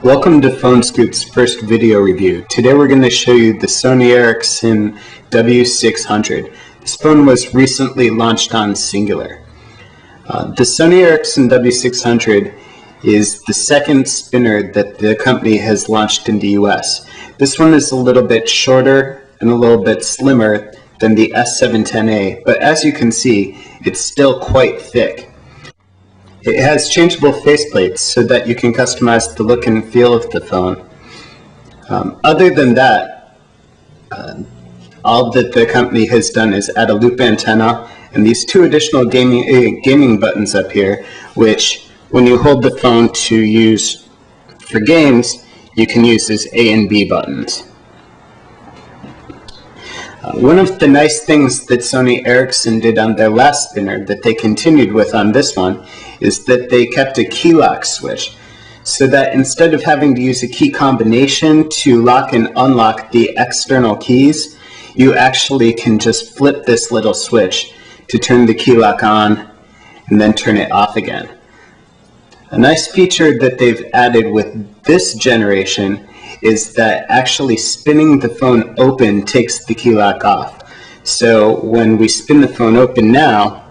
Welcome to Phone Scoop's first video review. Today we're going to show you the Sony Ericsson W600. This phone was recently launched on Singular. The Sony Ericsson W600 is the second spinner that the company has launched in the US. This one is a little bit shorter and a little bit slimmer than the S710A, but as you can see, it's still quite thick. It has changeable faceplates so that you can customize the look and feel of the phone. Other than that, all that the company has done is add a loop antenna and these two additional gaming buttons up here, which when you hold the phone to use for games, you can use as A and B buttons. One of the nice things that Sony Ericsson did on their last spinner that they continued with on this one is that they kept a key lock switch, so that instead of having to use a key combination to lock and unlock the external keys, you actually can just flip this little switch to turn the key lock on and then turn it off again. A nice feature that they've added with this generation is that actually spinning the phone open takes the key lock off. So when we spin the phone open now,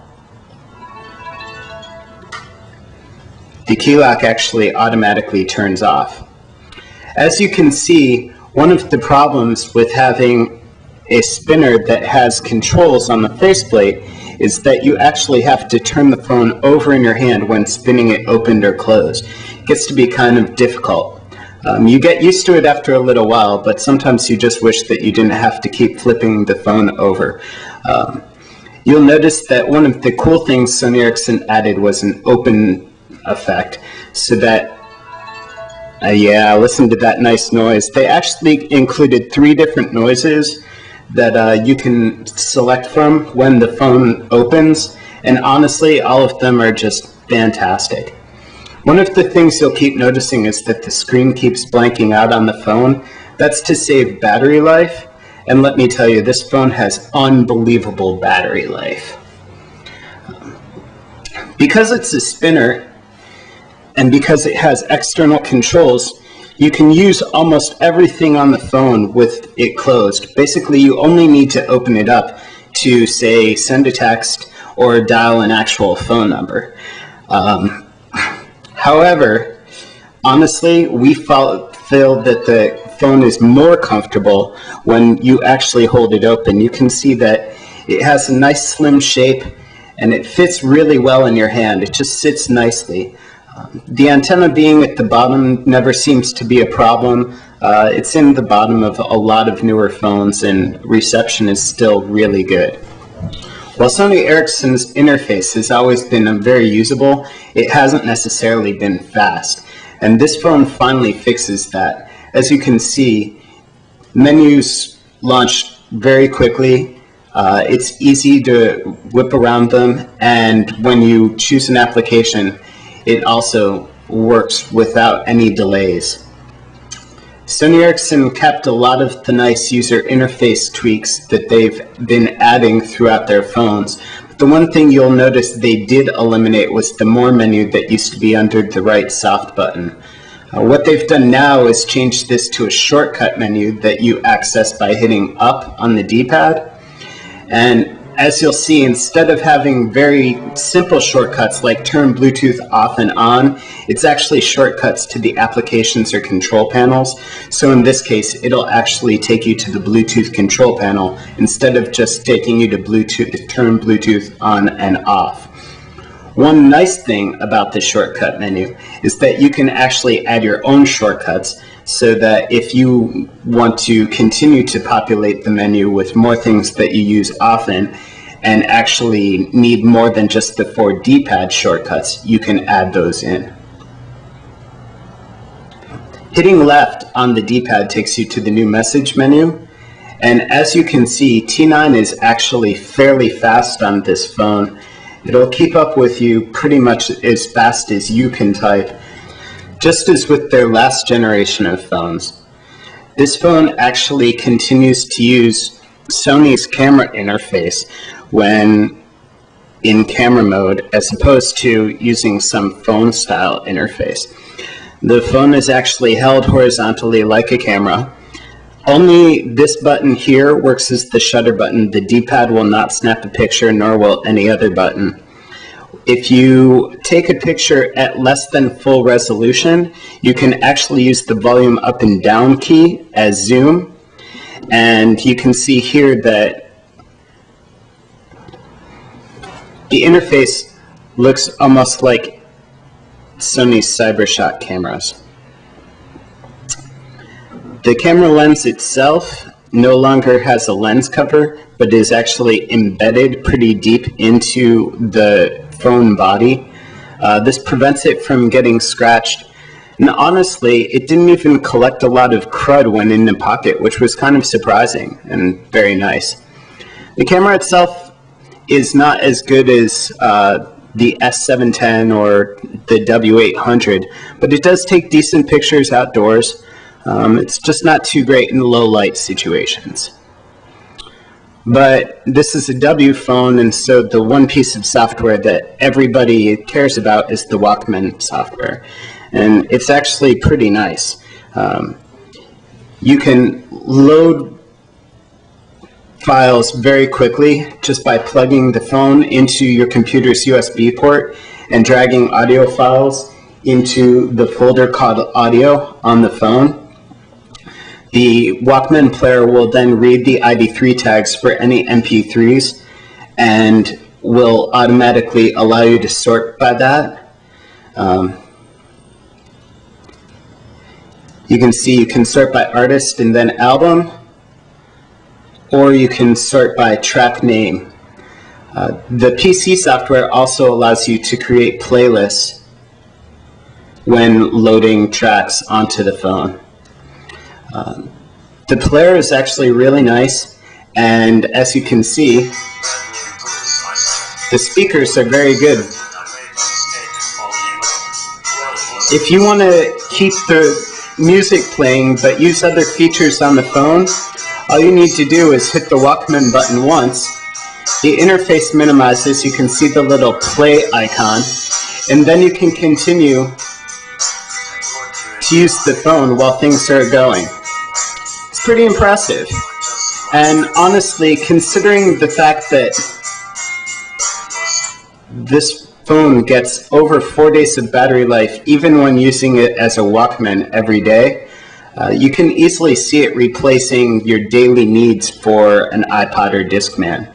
the key lock actually automatically turns off. As you can see, one of the problems with having a spinner that has controls on the faceplate is that you actually have to turn the phone over in your hand when spinning it opened or closed. It gets to be kind of difficult. You get used to it after a little while, but sometimes you just wish that you didn't have to keep flipping the phone over. You'll notice that one of the cool things Sony Ericsson added was an open effect, so that, yeah, listen to that nice noise. They actually included 3 different noises that you can select from when the phone opens, and honestly, all of them are just fantastic. One of the things you'll keep noticing is that the screen keeps blanking out on the phone. That's to save battery life, and let me tell you, this phone has unbelievable battery life. Because it's a spinner, and because it has external controls, you can use almost everything on the phone with it closed. Basically, you only need to open it up to, say, send a text or dial an actual phone number. However, honestly, we feel that the phone is more comfortable when you actually hold it open. You can see that it has a nice slim shape and it fits really well in your hand. It just sits nicely. The antenna being at the bottom never seems to be a problem. It's in the bottom of a lot of newer phones and reception is still really good. While Sony Ericsson's interface has always been very usable, it hasn't necessarily been fast. And this phone finally fixes that. As you can see, menus launch very quickly. It's easy to whip around them, and when you choose an application, it also works without any delays. Sony Ericsson kept a lot of the nice user interface tweaks that they've been adding throughout their phones. But the one thing you'll notice they did eliminate was the More menu that used to be under the right soft button. What they've done now is change this to a shortcut menu that you access by hitting up on the D-pad. And as you'll see, instead of having very simple shortcuts like turn Bluetooth off and on, it's actually shortcuts to the applications or control panels. So in this case, it'll actually take you to the Bluetooth control panel instead of just taking you to turn Bluetooth on and off. One nice thing about the shortcut menu is that you can actually add your own shortcuts, so that if you want to continue to populate the menu with more things that you use often and actually need more than just the 4 D-pad shortcuts, you can add those in. Hitting left on the D-pad takes you to the new message menu, and as you can see, T9 is actually fairly fast on this phone. It'll keep up with you pretty much as fast as you can type. Just as with their last generation of phones, this phone actually continues to use Sony's camera interface when in camera mode, as opposed to using some phone style interface. The phone is actually held horizontally like a camera. Only this button here works as the shutter button. The D-pad will not snap a picture, nor will any other button. If you take a picture at less than full resolution, you can actually use the volume up and down key as zoom. And you can see here that the interface looks almost like Sony's CyberShot cameras. The camera lens itself no longer has a lens cover, but is actually embedded pretty deep into the phone body. This prevents it from getting scratched. And honestly, it didn't even collect a lot of crud when in the pocket, which was kind of surprising and very nice. The camera itself is not as good as the S710 or the W800, but it does take decent pictures outdoors. It's just not too great in low light situations. But this is a W phone, and so the one piece of software that everybody cares about is the Walkman software. And it's actually pretty nice. You can load files very quickly just by plugging the phone into your computer's USB port and dragging audio files into the folder called Audio on the phone. The Walkman player will then read the ID3 tags for any MP3s and will automatically allow you to sort by that. You can see you can sort by artist and then album, or you can sort by track name. The PC software also allows you to create playlists when loading tracks onto the phone. The player is actually really nice, and as you can see, the speakers are very good. If you want to keep the music playing but use other features on the phone, all you need to do is hit the Walkman button once. The interface minimizes, you can see the little play icon, and then you can continue to use the phone while things are going. It's pretty impressive. And honestly, considering the fact that this phone gets over 4 days of battery life, even when using it as a Walkman every day, you can easily see it replacing your daily needs for an iPod or Discman.